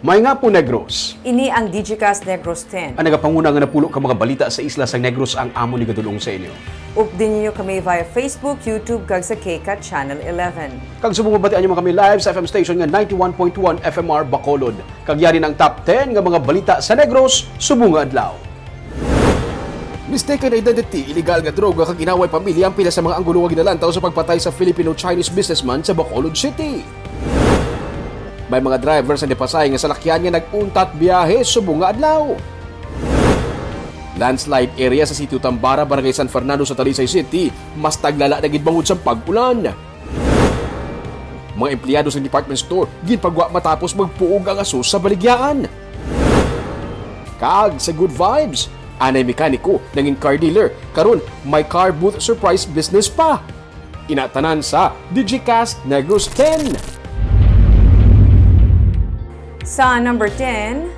May nga po Negros. Ini ang Digicast Negros 10. Ang nagapanguna nga napulo ka mga balita sa isla sa Negros ang amo ni gadulong sa inyo. Updin niyo kami via Facebook, YouTube, kag sa KCAT Channel 11. Kag sumubabatian niyo kami live sa FM station nga 91.1 FMR Bacolod. Kag yari ng top 10 nga mga balita sa Negros, subong nga adlaw. Mistaken identity, illegal nga droga kag inaway pamilya ang pila sa mga Anggulo nga ginalantaw sa pagpatay sa Filipino-Chinese businessman sa Bacolod City. May mga drivers sa Dipasay nga salakyan nga nag-untat biyahe subong nga adlaw. Landslide area sa Sitio Tambara, Barangay San Fernando sa Talisay City, mas taglala na gidbangod sa pag-ulan. Mga empleyado sa department store ginpagwa matapos magpuog ang aso sa baligyaan. Kag sa Good Vibes, anay mekaniko nanging car dealer, karon may car booth surprise business pa. Inatanan sa Digicast Negros 10. Sa number 10,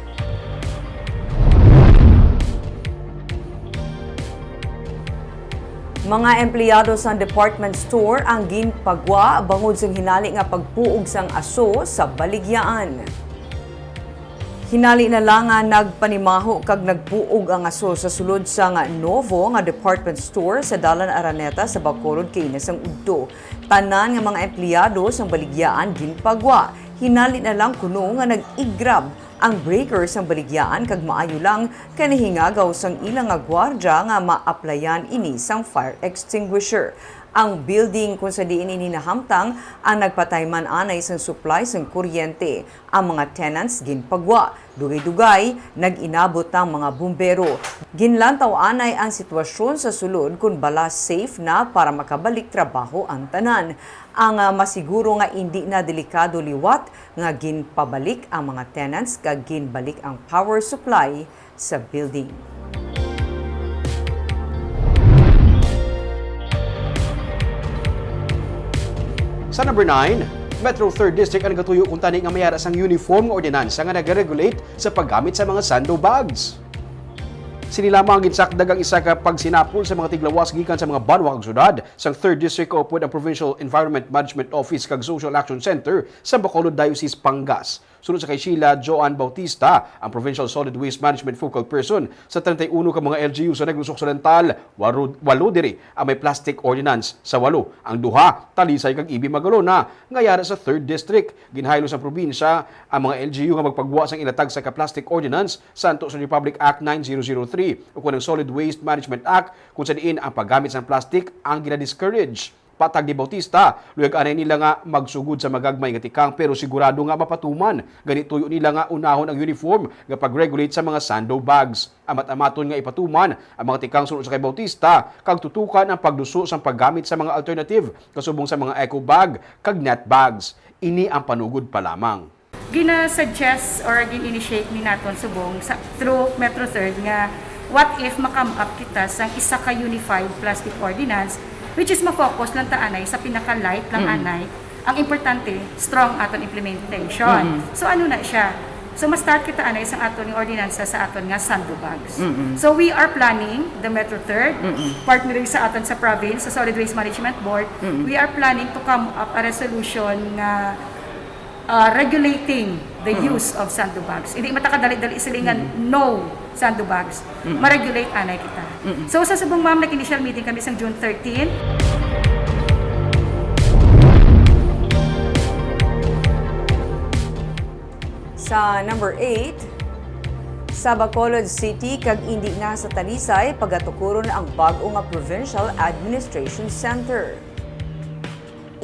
mga empleyado sa department store ang ginpagwa bangod sa hinali nga pagpuog sang aso sa baligyaan. Hinali na lang nga nagpanimaho kag nagpuog ang aso sa sulod sa nga Novo nga department store sa Dalan Araneta sa Bacolod kay Inasang Udto. Tanan nga mga empleyado sa baligyaan ginpagwa. Hinali na lang kuno nga nag-igrab ang breaker sang baligyaan kag maayo lang kanihingagaw sang ilang nga gwardya nga ma-applyan ini sang fire extinguisher. Ang building kung sa diin ini nahamtang ang nagpatayman anay sang supply sang kuryente. Ang mga tenants ginpagwa. Dugay-dugay, nag-inabot ang mga bumbero. Ginlantaw anay ang sitwasyon sa sulod kung bala safe na para makabalik trabaho ang tanan. Ang masiguro nga hindi na delikado liwat nga ginpabalik ang mga tenants kag ginbalik ang power supply sa building. Sa number 9, Metro 3rd District ang nagatuyo kung tani nga mayara sang uniform nga ordinansa nga nag-regulate sa paggamit sa mga sando bags. Sini lamang ginsakdag ang isa ka pagsinapol sa mga tiglawas gikan sa mga banwa kag syudad sang 3rd District kaupod ang Provincial Environment Management Office kag Social Action Center sa Bacolod Diocese, Pangas. Sunod sa kay Sheila Joan Bautista, ang Provincial Solid Waste Management Focal Person sa 31 ka mga LGU sa Negros Occidental, walo diri ang may plastic ordinance sa 8. Ang duha, Talisay kag Ibi Magalona, nga yara sa 3rd District. Ginhaylo sa probinsya ang mga LGU nga magpagwa sang ilatag sa ka-plastic ordinance sa Anto-San Republic Act 9003 o kunang Solid Waste Management Act kung sa diin ang paggamit sa plastic ang gina-discourage. Patag ni Bautista, luyag anay nila nga magsugod sa magagmay nga tikang pero sigurado nga mapatuman. Ganituyo nila nga unahon ang uniform nga pag-regulate sa mga sando bags. Amat-amaton nga ipatuman ang mga tikang sunod sa kay Bautista kag tutukan ang pagduso sa paggamit sa mga alternative kasubong sa mga eco bag kag net bags. Ini ang panugod pa lamang. Gina-suggest or gin-initiate ni naton subong through Metro 3rd nga what if makam up kita sa isa ka unified plastic ordinance which is ma-focus lang ta anay sa pinaka-light lang anay. Ang importante, strong aton implementation. So ano na siya? So ma-start kita anay sa aton yung ordinansa sa aton nga sando bags. So we are planning, the Metro 3rd, partnering sa aton sa province, sa Solid Waste Management Board, we are planning to come up a resolution nga regulating the use of sando bags. Hindi matakadali-dali silingan no sando bags. Ma-regulate anay kita. So sa subong ma'am, nag-initial meeting kami sa June 13. Sa number 8, sa Bacolod City kag indi na sa Talisay pagatukuron ang bag-o nga Provincial Administration Center.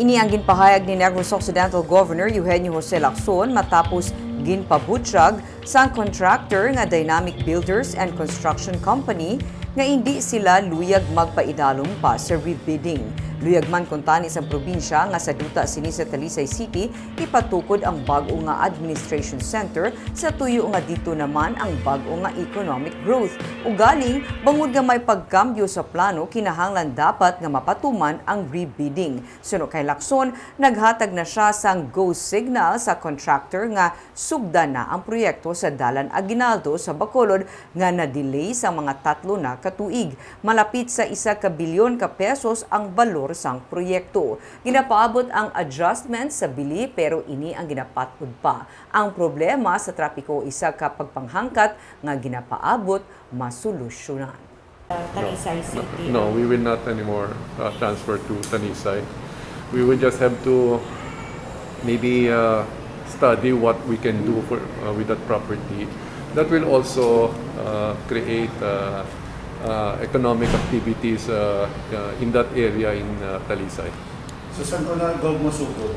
Ini ang ginpahayag ni Negros Occidental Governor Eugenio Jose Lacson matapos ginpabutyag sa contractor nga Dynamic Builders and Construction Company nga hindi sila luyag magpaidalom pa sa rebidding. Luyag man kuntani sa probinsya nga sa duta sini sa Talisay City, ipatukod ang bag-o nga administration center sa tuyo nga dito naman ang bag-o nga economic growth. Ugaling, bangod nga may pagkambyo sa plano, kinahanglan dapat nga mapatuman ang rebidding. Suno kay Lacson, naghatag na siya sang go signal sa contractor nga sugdan na ang proyekto proyekto sa Dalan Aguinaldo sa Bacolod nga na-delay sa mga 3 na katuig. Malapit sa 1 ka bilyon ka pesos ang balor sang proyekto. Ginapaabot ang adjustment sa bili pero ini ang ginapatod pa. Ang problema sa trapiko isa ka pagpanghangkat nga ginapaabot masolusyonan. Talisay City. No, we will not anymore transfer to Tanisay. We will just have to maybe study what we can do with that property. That will also create economic activities in that area in Talisay. So saan ko na gold mo sugod?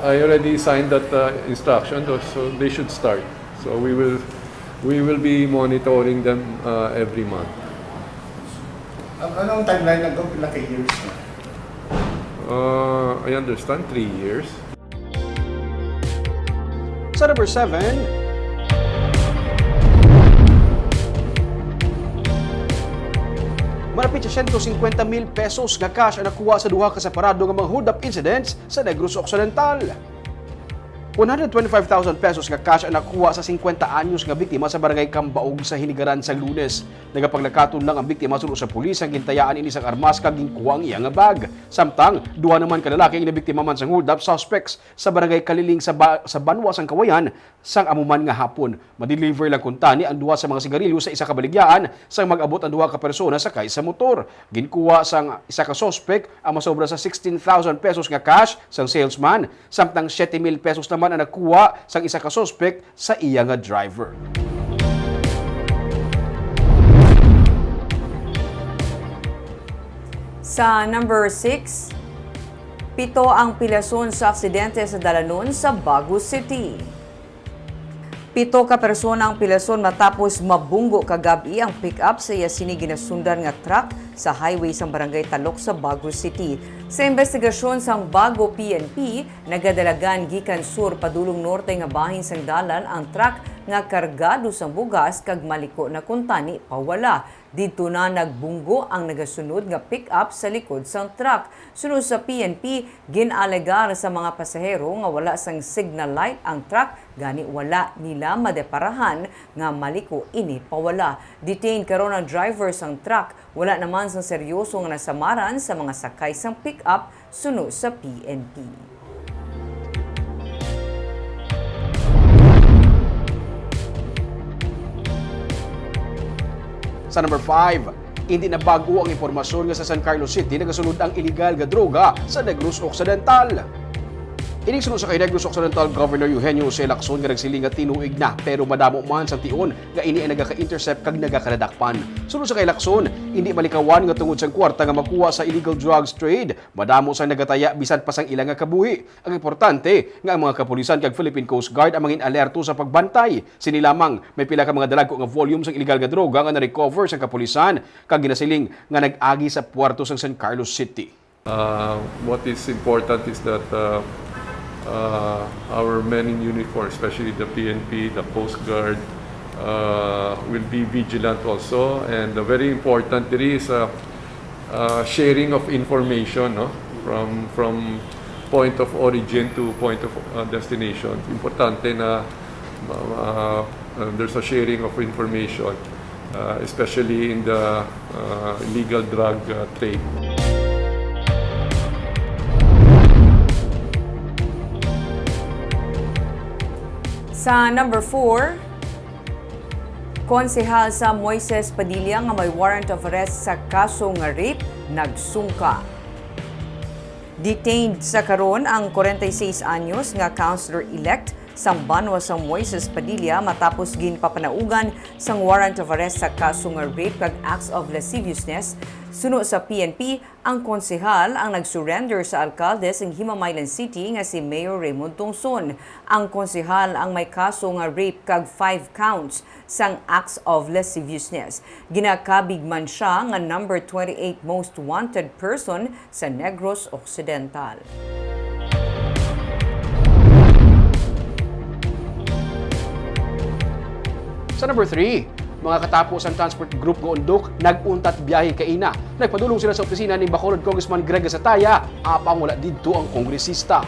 I already signed that instruction, so they should start. So we will be monitoring them every month. Anong timeline na gold? Ilang years na? I understand 3 years. Sa number 7, malapit sa 150 mil pesos nga cash ang nakuha sa duha ka separado nga mga hold-up incidents sa Negros Occidental. 125,000 pesos nga cash ang nakuha sa 50 anyos nga biktima sa barangay Cambaog sa Hinigaran sa Lunes. Nagapaglakaton lang ang biktima sulod sa pulis ang gintayaan ini sang armas kag ginkuha ang iya nga bag. Samtang duha naman ka lalaki nga biktima man sang hold-up suspects sa barangay Kaliling sa Banwa sang Kawayan sang amuman nga hapon. Ma-deliver lang kuntani ang duha sa mga sigarilyo sa isa ka baligyaan sang mag-abot ang duha ka persona sakay sa motor. Ginkuha sang isa ka suspect ang masobra sa 16,000 pesos nga cash sang salesman, samtang 7,000 pesos naman ang nakuha sang isa ka suspect sa iya nga driver. Sa number 6, 7 ang pilason sa aksidente sa dalanon sa Baguio City. 7 ka persona ang pilason matapos mabunggo kagabi ang pick-up sa Yasini ginasundan nga truck sa highway sa barangay Talok sa Baguio City. Sa investigasyon sang Baguio PNP, nagadalagan gikan sur padulong norte nga bahin sang dalan ang truck nga kargado sang bugas kag maliko na kuntani pawala. Dito na nagbunggo ang nagasunod nga pick-up sa likod sang truck. Sunod sa PNP, ginalegar sa mga pasahero nga wala sang signal light ang truck, gani wala nila madeparahan nga maliko ini pawala. Detained karon ang driver sang truck, wala naman sang seryoso nga nasamaran sa mga sakay sang pick-up sunod sa PNP. Sa number 5, hindi na bago ang impormasyon nga sa San Carlos City nagasunod ang illegal nga droga sa Negros Occidental. Ining sunod sa kay Negros Occidental Governor Eugenio Jose Lacson nga nagsiling nga tinuig na pero madamo man sa tion nga ini ay nagaka-intercept kag nagakaladakpan. Sunod sa kay Lacson, hindi malikawan nga tungod sang kwarta nga makuha sa illegal drugs trade. Madamo sang nagataya bisan pa sang ilang nga kabuhi. Ang importante nga ang mga kapulisan kag Philippine Coast Guard ang mangin alerto sa pagbantay. Sini lamang may pila ka mga dalago nga volume sang illegal nga droga nga na-recover sang kapulisan kag ginasiling nga nag-agi sa puerto sang San Carlos City. What is important is that our men in uniform, especially the PNP, the Coast Guard, will be vigilant also. And very important, there is a sharing of information, no? From point of origin to point of destination. Importante na there's a sharing of information, especially in the illegal drug trade. Sa number 4, konsehal sa Moises Padilla nga may warrant of arrest sa kaso nga rape nagsungka. Detained sa karon ang 46 anyos nga councilor-elect sang Banwa sa Moises Padilla matapos ginpapanaugan sang warrant of arrest sa kaso nga rape kag acts of lasciviousness. Suno sa PNP, ang konsehal ang nag-surrender sa alkalde ng Himamaylan City nga si Mayor Raymond Tongson. Ang konsehal ang may kaso nga rape kag 5 counts sang acts of lasciviousness. Ginakabig man siya nga number 28 most wanted person sa Negros Occidental. Sa number 3, mga katapos ang transport group nga undok, nag-untat biyahe kaina. Nagpadulong sila sa opisina ni Bacolod Congressman Greg Sataya, apang wala dito ang kongresista.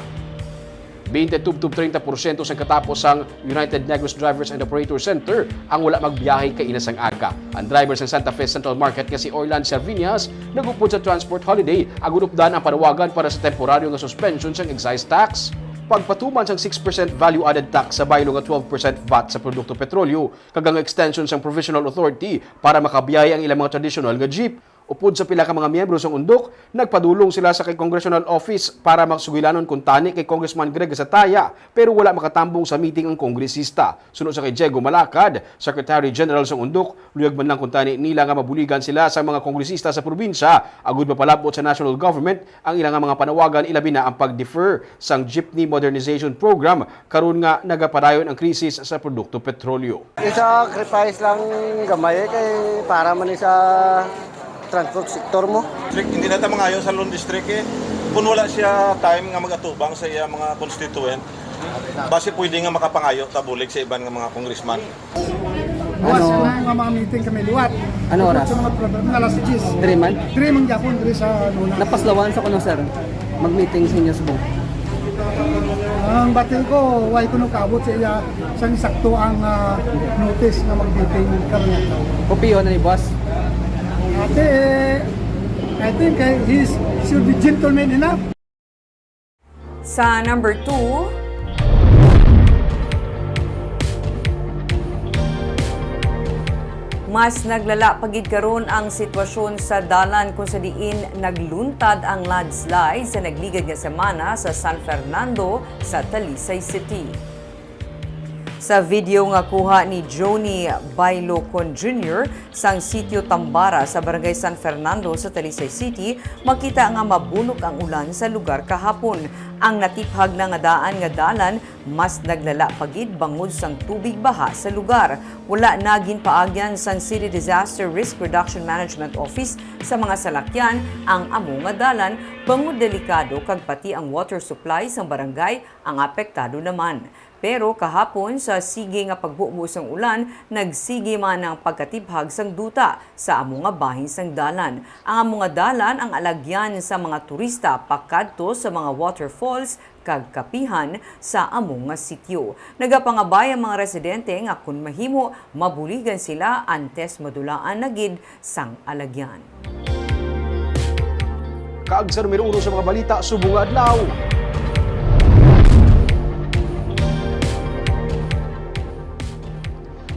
20-30% sa katapos ang United Negros Drivers and Operator Center ang wala magbiyahe kay inasang aga. Ang driver sa Santa Fe Central Market nga si Orlan Servinias nagupod sa transport holiday ang unupdan ang panawagan para sa temporaryo nga suspension sa excise tax. Pagpatuman sang 6% value-added tax sa baylo nga 12% VAT sa produkto petrolyo, kagang extension sang provisional authority para makabiyahe ang ilang mga traditional nga jeep. Upod sa pila ka mga miyembro sa undok, nagpadulong sila sa kay Congressional Office para magsugilanon kung tani kay Congressman Greg Sataya, pero wala makatambong sa meeting ang kongresista. Sunod sa kay Diego Malacad, Secretary General sa undok, luyag man lang kung tani nila nga mabuligan sila sa mga kongresista sa probinsya, agud mapalabot sa national government ang ilang mga panawagan, ilabi na ang pag-defer sang Jeepney Modernization Program karon nga nagapadayon ang krisis sa produkto petrolyo. I-sacrifice lang gamay kay para man sa transport sector mo. Hindi na tayo mangayon sa Lone District eh. Kung wala siya time nga magatubang sa iya mga constituent, base pwede nga makapangayo tabulig sa iban nga mga congressman. Buwas nga mga meeting kami liwat. Ano oras? Sa mga program nga alas 10. 3 man? 3 man gyapon diri sa Luna. Napaslawan sa kuno sir. Mag-meeting sa inyo subong. Ang batil ko, why ko kabot sa iya sang sakto ang notice na mag-meeting karon. Kopiyo na ni boss. Ate, I think he should be gentleman enough. Sa number 2, mas naglala pagid karon ang sitwasyon sa dalan kung sa diin nagluntad ang landslide sa nagligad nga semana sa San Fernando sa Talisay City. Sa video nga kuha ni Johnny Bailocon Jr. sang sitio Tambara sa Barangay San Fernando sa Talisay City, makita nga mabunok ang ulan sa lugar kahapon. Ang natiphag na nga daan nga dalan, mas naglala pagid bangod sang tubig baha sa lugar. Wala nagin paagyan sang City Disaster Risk Reduction Management Office sa mga salakyan ang amo nga dalan, bangod delikado kag pati ang water supply sang barangay ang apektado naman. Pero kahapon sa sige nga pagbubo sang ulan, nagsige man ang pagkatibhag sang duta sa amo nga bahin sang dalan. Ang amo nga dalan ang alagyan sa mga turista pakadto sa mga waterfalls kag kapihan sa amo nga sityo. Nagapangabay ang mga residente nga kun mahimo mabuligan sila antes madulaan na gid sang alagyan. Kaag sa numero 1 sa mga balita, subong nga adlaw.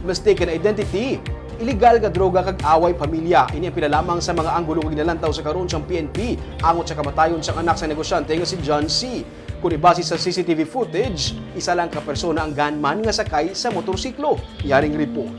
Mistaken identity, illegal nga droga kag away pamilya. Ini ang pinalamang sa mga anggulo nga ginalantaw sa karon sang PNP angot sa kamatayon sang anak sa negosyante nga si John C. Kung ibase sa CCTV footage, isa lang ka persona ang gunman nga sakay sa motorsiklo. Yaring report.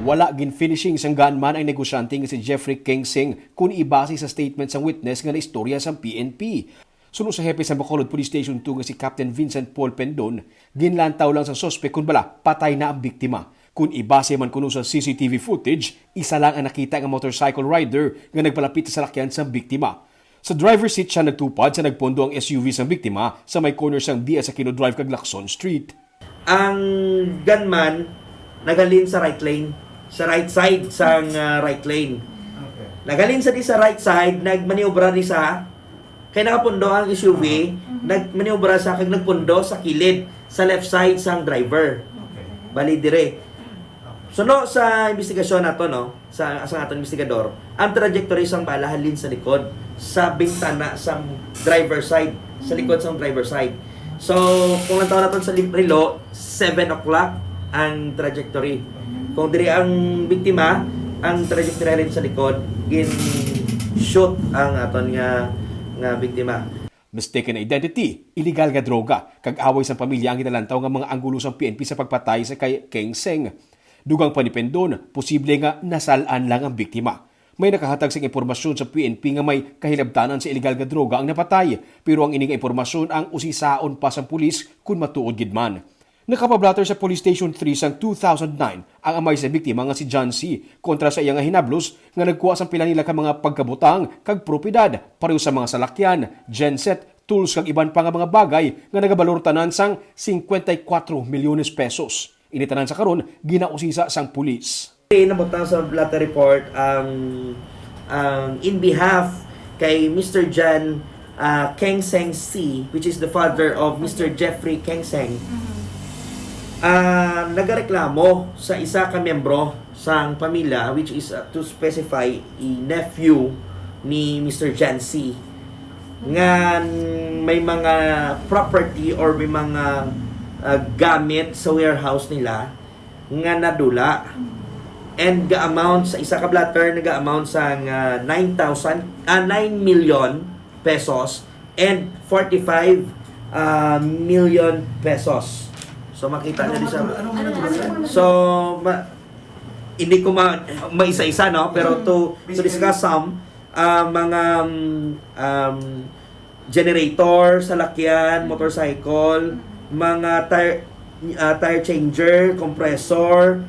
Wala gin-finishing sang gunman ang negosyante nga si Jeffrey Kingsing kung ibase sa statement sang witness nga naistorya sang PNP. Sunod sa hepe sa Bacolod Police Station 2 nga si Captain Vincent Paul Pendon, ginlantaw lang sa sospek kung bala patay na ang biktima. Kung ibase man kuno sa CCTV footage, isa lang ang nakita ng motorcycle rider nga nagpalapit sa salakyan sa biktima. Sa driver's seat siya nagtupad sa nagpondo ang SUV sa biktima sa may corner sang DS Aquino Drive kag Lacson Street. Ang gunman nagalin sa right lane, sa right side sang right lane. Nagalin sa di sa right side, nagmaniobra di sa kay nakapundo ang SUV, nagmaniobra sa kag nagpundo sa kilid sa left side sang driver. Bali dire. Suno sa investigasyon nato no, sa atong investigador, ang trajectory sang bala halin sa likod sa bintana sang driver side, sa likod sang driver side. So, kung nantaw naton sa relo, 7 o'clock ang trajectory. Kung diri ang biktima, ang trajectory rin sa likod, gin shoot ang aton nga biktima. Mistaken identity, illegal nga droga, kag away sa pamilya ang ginalantaw nga mga anggulo sang PNP sa pagpatay sa kay Kingsing. Dugang panipendon, posible nga nasalaan lang ang biktima. May nakahatag sang impormasyon sa PNP nga may kahilabtanan sa illegal nga droga ang napatay, pero ang ining impormasyon ang usisaon pa sa pulis kung matuod gid man. Nakapablatter sa Police Station 3 sang 2009 ang amay sa biktima nga si John C. kontra sa iya nga hinablos nga nagkuha sang pila nila ka mga pagkabutang kag propiedad pareho sa mga salakyan, genset, tools kag iban pa nga mga bagay nga nagabalor tanan sang 54 milyones pesos. Initanan sa karon ginausisa sang pulis. Nabutang sa blatter report ang in behalf kay Mr. John Keng Seng C, which is the father of Mr. Jeffrey Keng Seng, nagareklamo sa isa ka membro sa pamilya, which is to specify nephew ni Mr. Jan C, nga may mga property or may mga gamit sa warehouse nila nga nadula, and ga-amount sa isa ka blatter nag-amount sa 9 million pesos and 45 million pesos. So makita niyo sa hindi ko maisa-isa, no, pero to discuss some mga generator, salakyan, motorcycle, mga tire changer, compressor,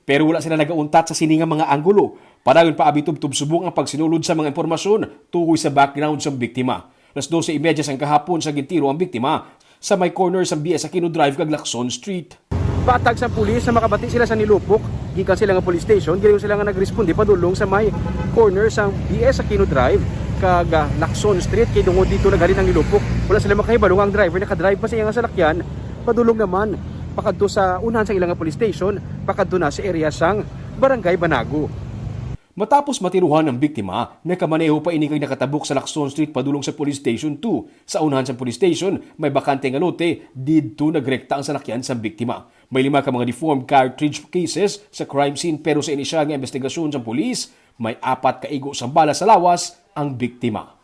Pero wala sila nagauntat sa siningang mga anggulo. Padayon pa abitub-tub subong ang pagsinulod sa mga impormasyon tukoy sa background sa biktima. Alas 12:30 sang kahapon sa gintiro ang biktima sa may corner sa BS Aquino Drive kag Lacson Street. Patag sa pulis na makabati sila sa nilupok, gikan sila nga police station, ginayon sila nga nagresponde padulong sa may corner sa BS Aquino Drive kag Lacson Street kay tungod dito naghalin ang nilupok. Wala sila makahibalo ang driver nakadrive pa sa iyang salakyan, padulong naman pakadto sa unahan sa ilang nga police station, pakadto na sa area sang Barangay Banago. Matapos matiruhan ng biktima, nakamaneho pa ini kay nakatabok sa Lacson Street padulong sa Police Station 2. Sa unahan sa police station, may bakante nga lote, didto nagrekta ang salakyan sa biktima. May 5 ka mga deformed cartridge cases sa crime scene pero sa inisyal nga investigasyon sa pulis, may 4 ka igo sa bala sa lawas ang biktima.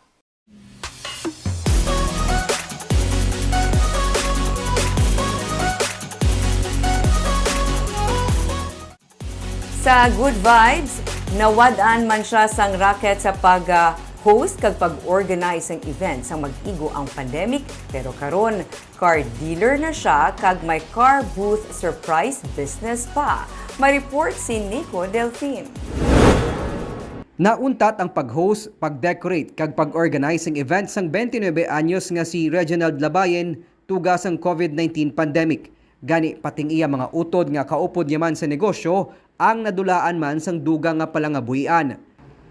Sa Good Vibes, nawadaan man siya sang racket sa pag-host kag pag-organize ng event sang mag-igo ang pandemic, pero karon car dealer na siya kag may car booth surprise business pa. May report si Nico Delfin. Nauntat ang pag-host, pag-decorate kag pag-organize ng event sang 29 anyos nga si Reginald Labayen tugas ang COVID-19 pandemic. Gani pating iya mga utod nga kaupod niya man sa negosyo ang nadulaan man sang dugang nga palangabuhian.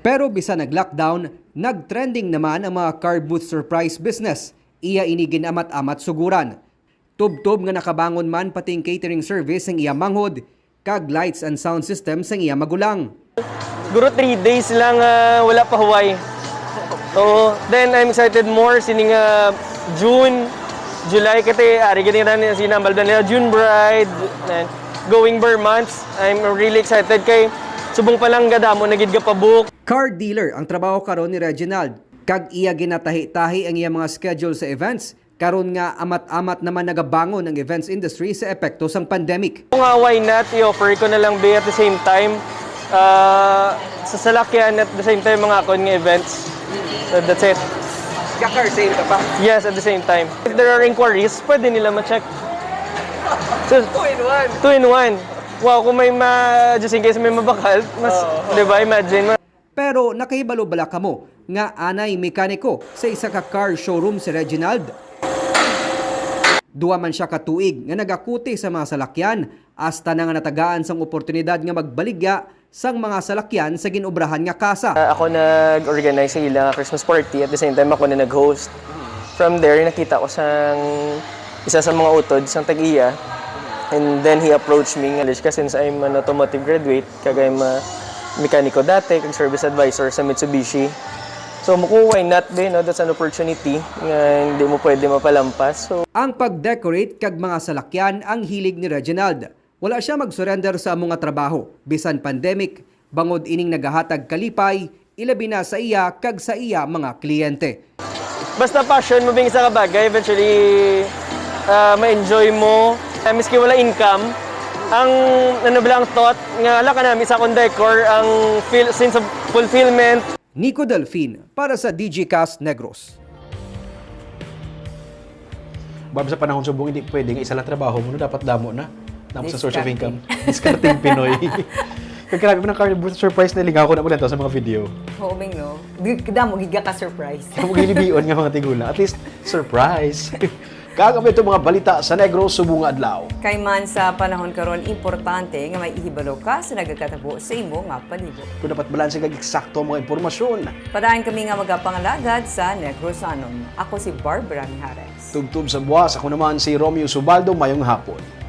Pero bisa nag-lockdown, nag-trending naman ang mga car booth surprise business. Iya inigin amat-amat suguran. Tub-tub nga nakabangon man pating catering service ang iya manghod, kag lights and sound system sang iya magulang. Siguro 3 days lang wala pa Hawaii. So, then I'm excited more sining June, July kati ari gani ran sinambal nila June Bride and going bar months. I'm really excited kay subong pa lang gadamo nagid pa book. Car dealer ang trabaho karon ni Reginald. Kag iya ginatahi-tahi ang iya mga schedule sa events. Karon nga amat-amat naman nagabangon ang events industry sa epekto sang pandemic. Kung why not i-offer ko na lang be at the same time sa salakyan at the same time mga akon nga events. So that's it. Car sale ka pa? Yes, at the same time. If there are inquiries, pwede nila ma-check. So, 2 in 1. Wow, kung may just in case may mabakal, mas, di ba, imagine. Pero nakahibalo bala kamo nga anay mekaniko sa isa ka car showroom si Reginald. Duwa man siya katuig nga nagakuti sa mga salakyan hasta na nga natagaan sang oportunidad nga magbaligya sang mga salakyan sa ginobrahan nga kasa. Ako nag-organize sa ilang Christmas party at the same time ako na nag-host. From there, nakita ko sang isa sa mga utod sang tag-iya. And then he approached me nga since I'm an automotive graduate, kag I'm mekaniko dati, kag service advisor sa Mitsubishi. So why not be, no? That's an opportunity nga hindi mo pwede mapalampas. So ang pag-decorate kag mga salakyan ang hilig ni Reginald. Wala siya mag-surrender sa among nga trabaho. Bisan pandemic, bangod ining nagahatag kalipay, ilabi na sa iya kag sa iya mga kliyente. Basta passion mo bing isa ka bagay, eventually ma-enjoy mo. Miski wala income, ang bilang thought nga ala ka namin sa akong decor, ang sense of fulfillment. Nico Delfin para sa DigiCast Negros. Bab sa panahon subong hindi pwedeng isa lang trabaho mo, no? Dapat damo na. Damo sa source of income. Discarding Pinoy. Kagkarabi mo ng car booth surprise na lingaw ko na ulit sa mga video. Homing, no? Kada mo giga ka surprise. Kung gilibion nga mga tigulang, at least surprise. Kagabi itong mga balita sa Negros subong nga adlaw. Kay man sa panahon karon importante nga may ihibalo ka sa nagakatabo sa imo nga palibot. Kung dapat balanse kag eksakto ang mga impormasyon. Padaan kami nga magapangalagad sa Negrosanon. Ako si Barbara Mijares. Tubtub sa buwas, ako naman si Romeo Subaldo, mayong hapon.